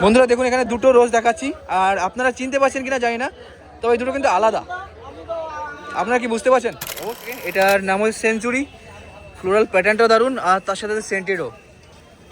বন্ধুরা দেখুন এখানে দুটো রোজ দেখাচ্ছি, আর আপনারা চিনতে পারছেন কিনা জানি না, তবে এই দুটো কিন্তু আলাদা। আপনারা কি বুঝতে পারছেন? ওকে, এটার নাম হচ্ছে সেঞ্চুরি। ফ্লোরাল প্যাটার্নটাও দারুণ, আর তার সাথে সেন্টেডও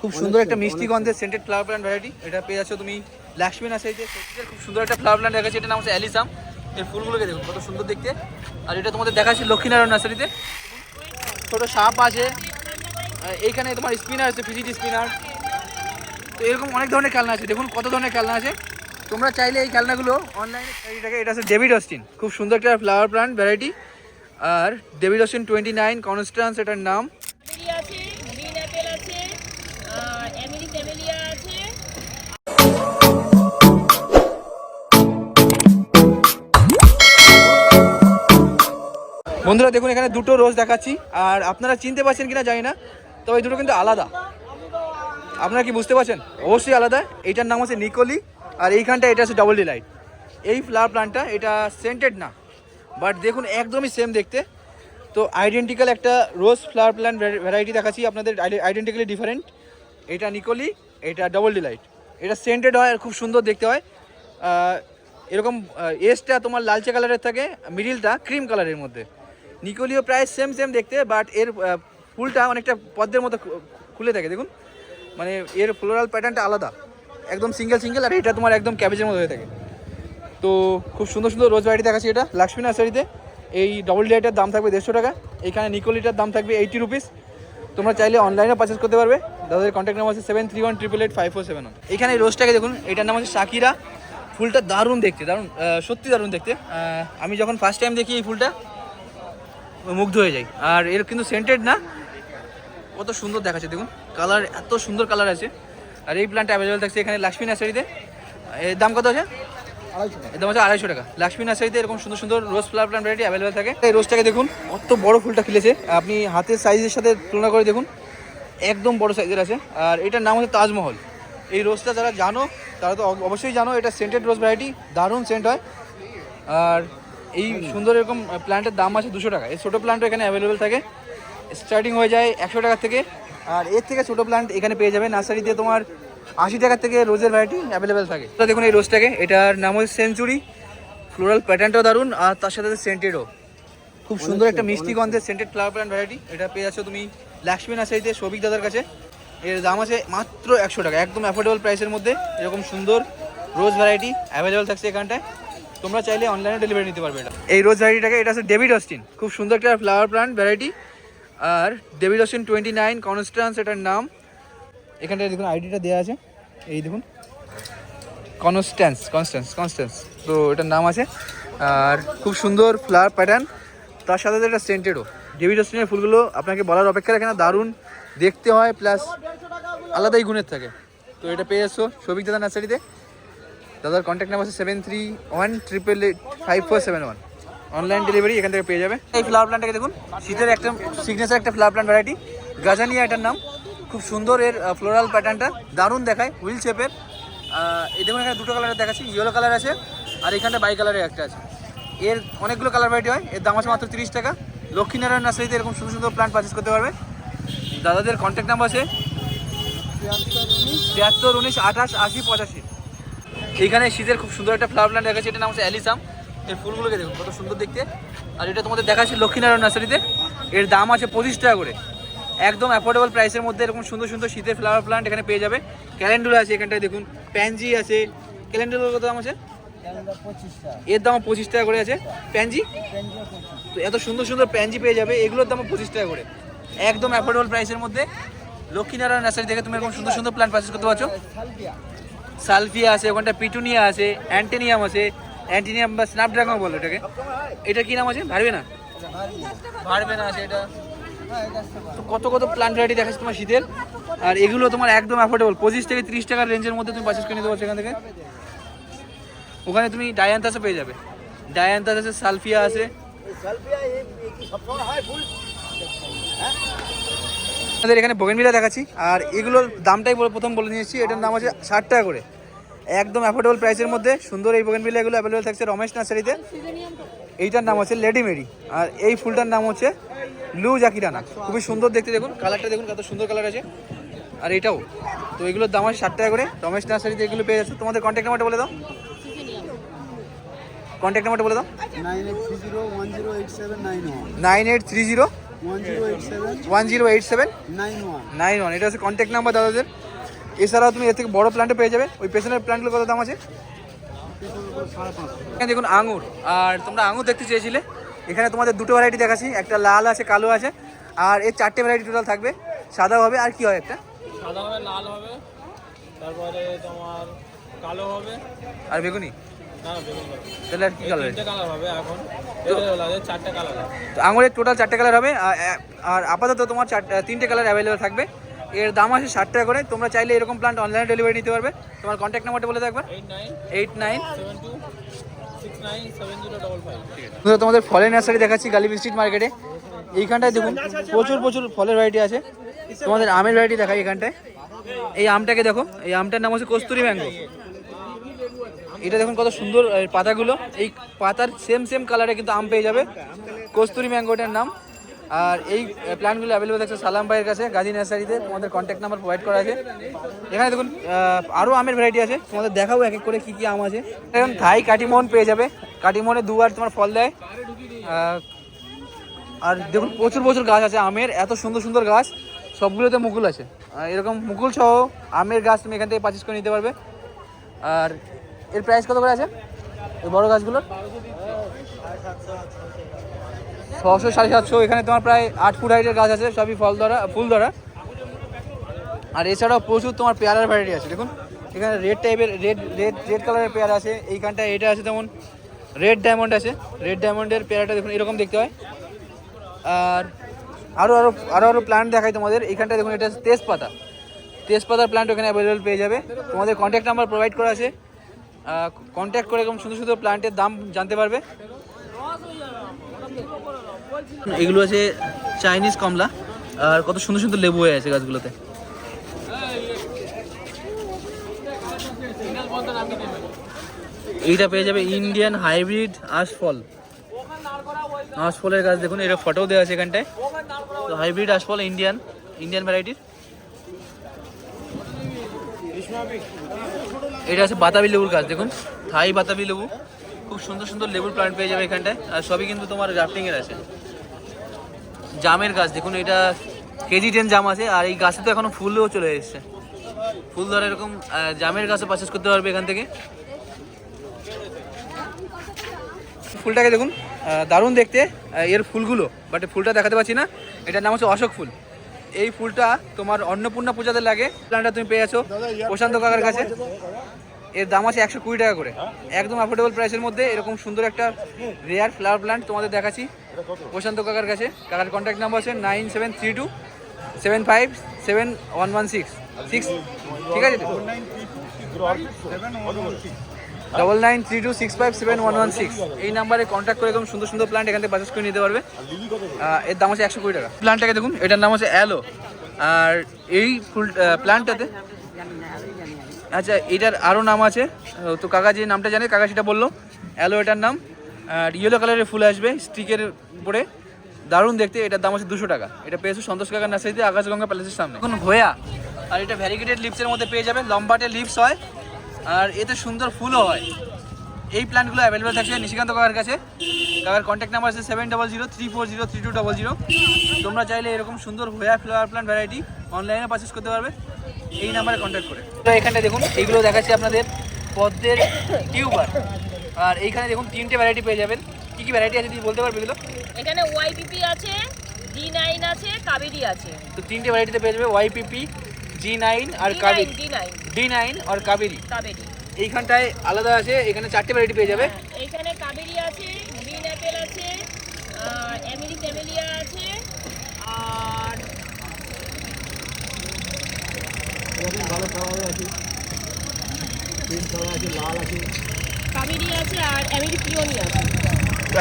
খুব সুন্দর একটা মিষ্টি গন্ধের সেন্টেড ফ্লাওয়ার প্ল্যান্ট ভ্যারাইটি। এটা পেয়ে যাচ্ছ তুমি লক্ষ্মী নার্সারিতে। খুব সুন্দর একটা ফ্লাওয়ার প্ল্যান্ট দেখাচ্ছি, এটার নাম হচ্ছে অ্যালিসাম। এর ফুলগুলোকে দেখুন কত সুন্দর দেখতে। আর এটা তোমাদের দেখাচ্ছি লক্ষ্মীনারায়ণ নার্সারিতে। ছোটো সাপ আছে, এইখানে তোমার স্পিনার আছে, ফিজিটি স্পিনার। তো এরকম অনেক ধরনের খেলনা আছে, দেখুন কত ধরনের খেলনা আছে। তোমরা চাইলে এই খেলনাগুলো অনলাইনে এটাকে, এটা হচ্ছে ডেভিড অস্টিন, খুব সুন্দর একটা ফ্লাওয়ার প্ল্যান্ট ভ্যারাইটি। আর ডেভিড অস্টিন 29 কনস্ট্যান্স এটার নাম। বন্ধুরা দেখুন এখানে দুটো রোজ দেখাচ্ছি, আর আপনারা চিনতে পারছেন কিনা জানি না, তবে এই দুটো কিন্তু আলাদা। আপনারা কি বুঝতে পারছেন? অবশ্যই আলাদা। এইটার নাম হচ্ছে নিকোলি, আর এইখানটা এটা হচ্ছে ডবল ডিলাইট। এই ফ্লাওয়ার প্ল্যান্টটা এটা সেন্টেড না, বাট দেখুন একদমই সেম দেখতে। তো আইডেন্টিক্যাল একটা রোজ ফ্লাওয়ার প্ল্যান্ট ভ্যারাইটি দেখাচ্ছি আপনাদের, আইডেন্টিক্যালি ডিফারেন্ট। এটা নিকোলি, এটা ডবল ডিলাইট। এটা সেন্টেড হয় আর খুব সুন্দর দেখতে হয়। এরকম এসটা তোমার লালচে কালারের থাকে, মিডিলটা ক্রিম কালারের মধ্যে। নিকোলিও প্রায় সেম সেম দেখতে, বাট এর ফুলটা অনেকটা পদ্মের মতো খুলে থাকে দেখুন। মানে এর ফ্লোরাল প্যাটার্নটা আলাদা, একদম সিঙ্গেল সিঙ্গেল, আর এটা তোমার একদম ক্যাবেজের মতো হয়ে থাকে। তো খুব সুন্দর সুন্দর রোজ ভ্যারাইটি দেখাচ্ছি এটা লক্ষ্মী নার্সারিতে। এই ডবল ডিলাইটের দাম থাকবে 150 টাকা, এইখানে নিকোলিটার দাম থাকবে 80 রুপিস। তোমরা চাইলে অনলাইনেও পারচেস করতে পারবে। তাদের কন্ট্যাক্ট নাম্বার আছে 7318885471। এখানে এই রোজটাকে দেখুন, এটার নাম হচ্ছে শাকিরা। ফুলটা দারুণ দেখতে, দারুণ, সত্যি দারুণ দেখতে। আমি যখন ফার্স্ট টাইম দেখি এই ফুলটা মুগ্ধ হয়ে যাই। আর এর কিন্তু সেন্টেড না, কত সুন্দর দেখাচ্ছে দেখুন, কালার এত সুন্দর কালার আছে। আর এই প্ল্যান্টটা অ্যাভেলেবেল থাকছে এখানে লক্ষ্মী নার্সারিতে। এর দাম কত আছে? 250। এর দাম হচ্ছে 250 টাকা। লক্ষ্মী নার্সারিতে এরকম সুন্দর সুন্দর রোজ ফ্লাওয়ার প্ল্যান্ট ভ্যারাইটি অ্যাভেলেবেল থাকে। এই রোজটাকে দেখুন কত বড় ফুলটা খিলেছে, আপনি হাতের সাইজের সাথে তুলনা করে দেখুন, একদম বড় সাইজের আছে। আর এটার নাম হচ্ছে তাজমহল। এই রোজটা যারা জানো তারা তো অবশ্যই জানো, এটা সেন্টেড রোজ ভ্যারাইটি, দারুণ সেন্ট হয়। আর এই সুন্দর এরকম প্ল্যান্টের দাম আছে 200 টাকা। এই ছোটো প্ল্যান্টও এখানে অ্যাভেলেবেল থাকে, স্টার্টিং হয়ে যায় 100 টাকার থেকে। আর এর থেকে ছোটো প্ল্যান্ট এখানে পেয়ে যাবে নার্সারিতে তোমার 80 টাকার থেকে রোজের ভ্যারাইটি অ্যাভেলেবেল থাকে। তো দেখুন এই রোজটাকে, এটার নাম হচ্ছে সেঞ্চুরি। ফ্লোরাল প্যাটার্নটাও দারুণ, আর তার সাথে সেন্টেডও খুব সুন্দর একটা মিষ্টি গন্ধের সেন্টেড ফ্লাওয়ার প্ল্যান্ট ভ্যারাইটি। এটা পেয়ে যাচ্ছ তুমি লক্ষ্মী নার্সারিতে সৌভিক দাদার কাছে। এর দাম আছে মাত্র 100 টাকা, একদম অ্যাফোর্ডেবল প্রাইসের মধ্যে এরকম সুন্দর রোজ ভ্যারাইটি অ্যাভেলেবেল থাকছে এখানটায়। তোমরা চাইলে অনলাইনে ডেলিভারি নিতে পারবে। এটা এই রোজ ভ্যারাইটিটাকে, এটা হচ্ছে ডেভিড অস্টিন, খুব সুন্দর একটা ফ্লাওয়ার প্ল্যান্ট ভ্যারাইটি। আর ডেভিড অস্টিন 29 কনস্ট্যান্স এটার নাম। এখানটায় দেখুন আইডিটা দেওয়া আছে, এই দেখুন কনস্ট্যান্স, তো এটার নাম আছে। আর খুব সুন্দর ফ্লাওয়ার প্যাটার্ন, তার সাথে এটা সেন্টেডও। ডেভিড অস্টিনের ফুলগুলো আপনাকে বলার অপেক্ষা রাখে না, দারুণ দেখতে হয়, প্লাস আলাদাই গুণের থাকে। তো এটা পেয়ে যাচ্ছ সৌভিক দাদা নার্সারিতে। দাদার কন্ট্যাক্ট নাম্বার আছে 7318885471। অনলাইন ডেলিভারি এখান থেকে পেয়ে যাবে। এই ফ্লাওয়ার প্ল্যান্টটাকে দেখুন, শীতের একটা সিগনেচার একটা ফ্লাওয়ার প্ল্যান্ট ভ্যারাইটি, গাজানিয়া এটার নাম। খুব সুন্দর এর ফ্লোরাল প্যাটার্নটা, দারুণ দেখায়, হুইল শেপের। এই দেখুন এখানে দুটো কালারের দেখাচ্ছি, ইয়েলো কালার আছে আর এখানটা বাই কালারের একটা আছে। এর অনেকগুলো কালার ভ্যারাইটি হয়। এর দাম আছে মাত্র 30 টাকা। লক্ষ্মীনারায়ণ নার্সারিতে এরকম সুন্দর সুন্দর প্ল্যান্ট পারচেস করতে পারবে। দাদাদের কন্ট্যাক্ট নাম্বার আছে 7319288085। এইখানে শীতের খুব সুন্দর একটা ফ্লাওয়ার প্ল্যান্ট দেখাচ্ছি, এটার নাম হচ্ছে অ্যালিসাম। এর ফুলগুলোকে দেখুন কত সুন্দর দেখতে। আর এটা তোমাদের দেখাচ্ছি লক্ষ্মীনারায়ণ নার্সারিতে। এর দাম আছে 25 টাকা করে, একদম অ্যাফোর্ডেবল প্রাইসের মধ্যে এরকম সুন্দর সুন্দর শীতের ফ্লাওয়ার প্ল্যান্ট এখানে পেয়ে যাবে। ক্যালেন্ডুলা আছে এখানটায় দেখুন, প্যানজি আছে। ক্যালেন্ডুলার কত দাম আছে? এর দাম 25 টাকা করে আছে। প্যানজি, তো এত সুন্দর সুন্দর প্যানজি পেয়ে যাবে, এগুলোর দাম 25 টাকা করে, একদম অ্যাফোর্ডেবল প্রাইসের মধ্যে। লক্ষ্মীনারায়ণ নার্সারি থেকে তুমি এরকম সুন্দর সুন্দর প্ল্যান্ট পারচেস করতে পারছো। সালফিয়া আছে, ওখানটা পিটুনিয়া আছে, অ্যান্টেনিয়াম আছে। অ্যান্টেনিয়াম বা স্ন্যাপড্রাগন বলো এটাকে। এটা কি নাম আছে? ভারবে না আছে এটা। তো কত কত প্ল্যান্ট ভ্যারাইটি দেখাচ্ছে তোমার শীতের। আর এগুলো তোমার একদম অ্যাফোর্ডেবল, 25 থেকে 30 টাকার রেঞ্জের মধ্যে তুমি পারচেস করে নিতে পারছো এখান থেকে। ওখানে তুমি ডায়ান্থাসও পেয়ে যাবে, ডায়ান্থাস আছে, সালফিয়া আছে। আমাদের এখানে বোগেনভিলিয়া দেখাচ্ছি, আর এগুলোর দামটাই প্রথম বলে নিয়েছি। এটার দাম আছে 60 টাকা করে, একদম অ্যাফোর্ডেবল প্রাইসের মধ্যে সুন্দর এই বোগেনভিলিয়াগুলো অ্যাভেলেবেল থাকছে রমেশ নার্সারিতে। এইটার নাম হচ্ছে লেডি মেরি, আর এই ফুলটার নাম হচ্ছে ব্লু জাকিরানা। খুবই সুন্দর দেখতে, দেখুন কালারটা দেখুন কত সুন্দর কালার আছে। আর এটাও। তো এগুলোর দাম আছে 60 টাকা করে। রমেশ নার্সারিতে এগুলো পেয়ে যাচ্ছে। তোমাদের কন্ট্যাক্ট নাম্বারটা বলে দাও। কন্ট্যাক্ট নাম্বারটা বলে দাও। 9830 1087 এটা হচ্ছে কন্ট্যাক্ট নাম্বার দাদাদের। এছাড়াও তুমি এর থেকে বড় প্ল্যান্টও পেয়ে যাবে। ওই পেছনের প্ল্যান্টগুলো কত দাম আছে? এখানে দেখুন আঙুর। আর তোমরা আঙুর দেখতে চেয়েছিলে, এখানে তোমাদের দুটো ভ্যারাইটি দেখাচ্ছি, একটা লাল আছে, কালো আছে। আর এর 4টে ভ্যারাইটি টোটাল থাকবে। সাদা হবে, আর কি হয় একটা সাদা হবে, লাল হবে, তারপরে তোমার কালো হবে, আর বেগুনি। না বেগুনি হবে। তাহলে আর কি কালার? 3টে কালার হবে এখন। এটা লাগে 4টে কালার হবে। তো আঙুরের টোটাল 4টে কালার হবে। আর আপাতত তোমার 3টে কালার অ্যাভেলেবেল থাকবে। এর দাম আছে 60 টাকা করে। তোমরা চাইলে এরকম প্ল্যান্ট অনলাইনে ডেলিভারি নিতে পারবে। তোমার কন্ট্যাক্ট নাম্বারটা বলে দাও একবার। 8972697055। তোমাদের ফলের নার্সারি দেখাচ্ছি গালিব স্ট্রিট মার্কেটে। এইখানটায় দেখুন প্রচুর ফলের ভ্যারাইটি আছে। তোমাদের আমের ভ্যারাইটি দেখাই এখানটায়। এই আমটাকে দেখো, এই আমটার নাম হচ্ছে কস্তুরি ম্যাঙ্গো। এটা দেখুন কত সুন্দর পাতাগুলো। এই পাতার সেম কালারে কিন্তু আম পেয়ে যাবে। কস্তুরি ম্যাঙ্গোটার নাম। আর এই প্ল্যান্টগুলো অ্যাভেলেবেল আছে সালাম ভাইয়ের কাছে গাজী নার্সারিতে। তোমাদের কন্ট্যাক্ট নাম্বার প্রোভাইড করা আছে। এখানে দেখুন আরও আমের ভ্যারাইটি আছে, তোমাদের দেখাবো এক এক করে কী কী আম আছে। এখন থাই কাটিমোহন পেয়ে যাবে। কাটিমোহনে দুবার তোমার ফল দেয়। আর দেখুন প্রচুর গাছ আছে আমের, এত সুন্দর গাছ। সবগুলোতে মুকুল আছে। এরকম মুকুল সহ আমের গাছ তুমি এখান থেকে পারচেস করে নিতে পারবে। আর এর প্রাইস কত করে আছে এই বড় গাছগুলোর? 600 750। এখানে তোমার প্রায় 8 ফুট হাইটের গাছ আছে, সবই ফুল ধরা। আর এছাড়াও প্রচুর তোমার পেয়ারার ভ্যারাইটি আছে। দেখুন এখানে রেড কালারের পেয়ারা আছে। এইখানটায় এটা আছে যেমন রেড ডায়মন্ড আছে। রেড ডায়মন্ডের পেয়ারাটা দেখুন এরকম দেখতে হয়। আর আরও প্ল্যান্ট দেখাই তোমাদের। এইখানটায় দেখুন এটা তেজপাতার প্ল্যান্ট ওখানে অ্যাভেলেবেল পেয়ে যাবে। তোমাদের কন্ট্যাক্ট নাম্বার প্রোভাইড করা আছে। কন্ট্যাক্ট করে এরকম সুন্দর প্ল্যান্টের দাম জানতে পারবে। এগুলো আছে চাইনিজ কমলা। আর কত সুন্দর লেবু হয়ে আছে গাছগুলোতে। এইটা পেয়ে যাবে ইন্ডিয়ান হাইব্রিড আশফলের গাছ। দেখুন এটা ফটো দেওয়া আছে এখানটায়। তো হাইব্রিড আশফল ইন্ডিয়ান ভ্যারাইটির। এটা আছে বাতাবি লেবুর গাছ। দেখুন থাই বাতাবি লেবু, খুব সুন্দর লেবুর প্ল্যান্ট পেয়ে যাবে এখানটায়। আর সবই কিন্তু তোমার গ্রাফটিংয়ের আছে। জামের গাছ দেখুন, এটা কেজি 10 জাম আছে। আর এই গাছে তো এখনো ফুলও চলে এসেছে। ফুল ধরে এরকম জামের গাছও পারচেস করতে পারবে এখান থেকে। ফুলটাকে দেখুন দারুণ দেখতে এর ফুলগুলো, বাট ফুলটা দেখাতে পাচ্ছি না। এটার নাম হচ্ছে অশোক ফুল। এই ফুলটা তোমার অন্নপূর্ণা পূজাতে লাগে। প্ল্যান্টটা তুমি পেয়ে আছো প্রশান্ত কাকার কাছে। এর দাম আছে 120 টাকা করে, একদম অ্যাফোর্ডেবল প্রাইসের মধ্যে। এরকম সুন্দর একটা রেয়ার ফ্লাওয়ার প্ল্যান্ট তোমাদের দেখাচ্ছি প্রশান্ত কাকার কাছে। কাকার কন্ট্যাক্ট নাম্বার আছে 9732757116 ঠিক আছে? 9932657116 এই নাম্বারে কন্ট্যাক্ট করে এরকম সুন্দর প্ল্যান্ট এখান থেকে পারচেস করে নিতে পারবে। এর দাম আছে 120 টাকা। প্ল্যান্টটাকে দেখুন, এটার নাম হচ্ছে অ্যালো। আর এই ফুল প্ল্যান্টটাতে আচ্ছা এটার আরও নাম আছে। তো কাকা যে নামটা জানে কাকা সেটা বললো। অ্যালো এটার নাম। আর ইয়েলো কালারের ফুল আসবে স্টিকের উপরে, দারুণ দেখতে। এটার দাম আছে 200 টাকা। এটা পেয়েছো সন্তোষ কাকার নার্সারিতে, আকাশগঙ্গা প্যালেসের সামনে। এখন হোয়া। আর এটা ভ্যারিগেটেড লিভসের মধ্যে পেয়ে যাবে। লম্বাটে লিভস হয় আর এতে সুন্দর ফুলও হয়। এই প্ল্যান্টগুলো অ্যাভেলেবেল থাকছে নিশিকান্ত কাকার কাছে। কাকার কন্ট্যাক্ট নাম্বার আছে 7003403200। তোমরা চাইলে এরকম সুন্দর হোয়া ফ্লাওয়ার প্ল্যান্ট ভ্যারাইটি অনলাইনে পারচেস করতে পারবে এই নাম্বারে কন্ট্যাক্ট করে। তো এখানটা দেখুন এইগুলো দেখাচ্ছি আপনাদের পদ্মের টিউবার। আর এইখানে দেখুন 3টে ভ্যারাইটি পেয়ে যাবেন। কী কী ভ্যারাইটি আছে তুমি বলতে পারবে এগুলো? এখানে ওয়াইপিপি আছে, D9 আছে, কাবেরি আছে। তো 3টে ভ্যারাইটিতে পেয়ে যাবে ওয়াইপিপি, G9 আর কাবেরি। D9 আর কাবেরি। এইখানটায় আলাদা আছে। এখানে 4টে ভ্যারাইটি পেয়ে যাবে। এইখানে কাবেরি আছে, গ্রিন অ্যাপেল আছে, এমিলি ক্যামেলিয়া আছে, আর ভালো ফ্লাওয়ার আছে, পিঙ্ক ফ্লাওয়ার আছে, লাল আছে, কাবেরি আছে, আর এমিলি পিওনি আছে।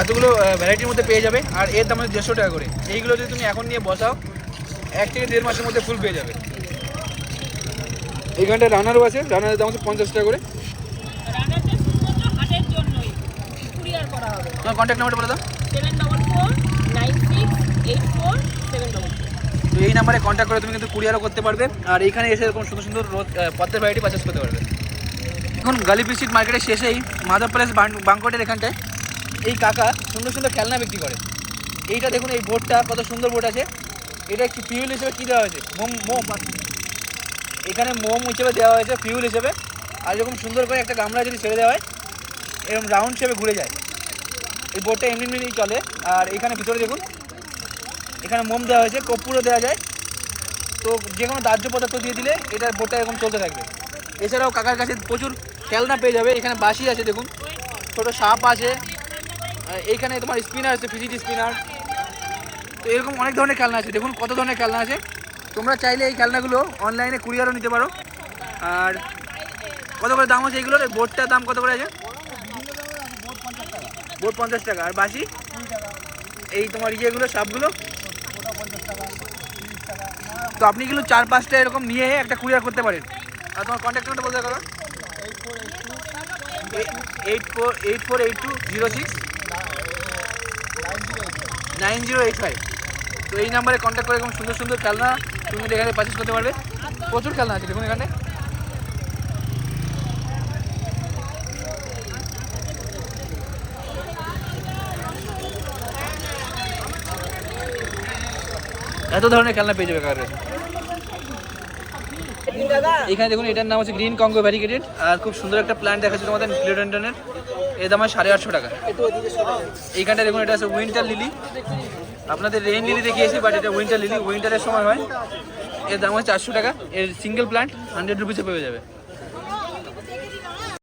এতগুলো ভ্যারাইটির মধ্যে পেয়ে যাবে। আর এর দাম হচ্ছে 150 টাকা করে। এইগুলো যদি তুমি এখন নিয়ে বসাও 1 থেকে 1.5 মাসের মধ্যে ফুল পেয়ে যাবে। এইখানটায় রানারও আছে। রানারের দাম হচ্ছে 50 টাকা করে। রানারটা শুধুমাত্র হাটের জন্যই কুরিয়ার করা হবে। তোমার কন্ট্যাক্ট নাম্বারটা বলে দাও। 7449684744। তো এই নাম্বারে কন্ট্যাক্ট করে তুমি কিন্তু কুরিয়ারও করতে পারবে, আর এইখানে এসে এরকম সুন্দর সুন্দর পদ্মের ভ্যারাইটি পারচেস করতে পারবে। এখন গালিপি স্ট্রিট মার্কেটের শেষেই মাধব প্যালেস বাংকটের এখানটায় এই কাকা সুন্দর সুন্দর খেলনা বিক্রি করে। এইটা দেখুন, এই বোর্ডটা কত সুন্দর বোর্ড আছে। এটা একটু ফিউল হিসেবে কী দেওয়া হয়েছে, মোম এখানে মোম হিসেবে দেওয়া হয়েছে ফিউল হিসেবে। আর এরকম সুন্দর করে একটা গামলা যদি ছেড়ে দেওয়া হয় এরকম রাউন্ড শেপে ঘুরে যায়। এই বোর্ডটা এমনি এমনি চলে। আর এখানে ভিতরে দেখুন, এখানে মোম দেওয়া হয়েছে, কর্পূরও দেওয়া যায়। তো যে কোনো দাহ্য পদার্থ দিয়ে দিলে এটার বোর্ডটা এরকম চলতে থাকবে। এছাড়াও কাকার কাছে প্রচুর খেলনা পেয়ে যাবে। এখানে বাঁশি আছে দেখুন, ছোটো সাপ আছে, এইখানে তোমার স্পিনার আছে, ফিজিটি স্পিনার। তো এরকম অনেক ধরনের খেলনা আছে, দেখুন কত ধরনের খেলনা আছে। তোমরা চাইলে এই খেলনাগুলো অনলাইনে কুরিয়ারও নিতে পারো। আর কত করে দাম আছে এইগুলোর? বোর্ডটার দাম কত করে আছে? বোর্ড 50 টাকা। আর বাঁশি এই তোমার ইয়েগুলো সাপগুলো? তো আপনি এগুলো 4-5টা এরকম নিয়ে একটা কুরিয়ার করতে পারেন। আর তোমার কন্ট্যাক্ট নাম্বারটা বলতে পারো? 8482069085। তো এই নাম্বারে কন্ট্যাক্ট করে এরকম সুন্দর সুন্দর খেলনা তুমি এখানে পারচেস করতে পারবে। প্রচুর খেলনা আছে দেখুন এখানে। এত ধরনের খেলনা পেয়ে যাবে কার কাছে। এখানে দেখুন, এটার নাম হচ্ছে গ্রিন কঙ্গো ভ্যারিগেটেড। আর খুব সুন্দর একটা প্ল্যান্ট দেখাচ্ছে তোমাদের ফিলোডেন্ডনের। এর দাম হয় 850 টাকা। এইখানটা দেখুন, এটা আছে উইন্টার লিলি। আপনাদের রেইন লিলি দেখিয়েছি, বাট এটা উইন্টার লিলি, উইন্টারের সময় হয়। এর দাম হচ্ছে 400 টাকা। এর সিঙ্গেল প্ল্যান্ট 100 রুপিসে পেয়ে যাবে।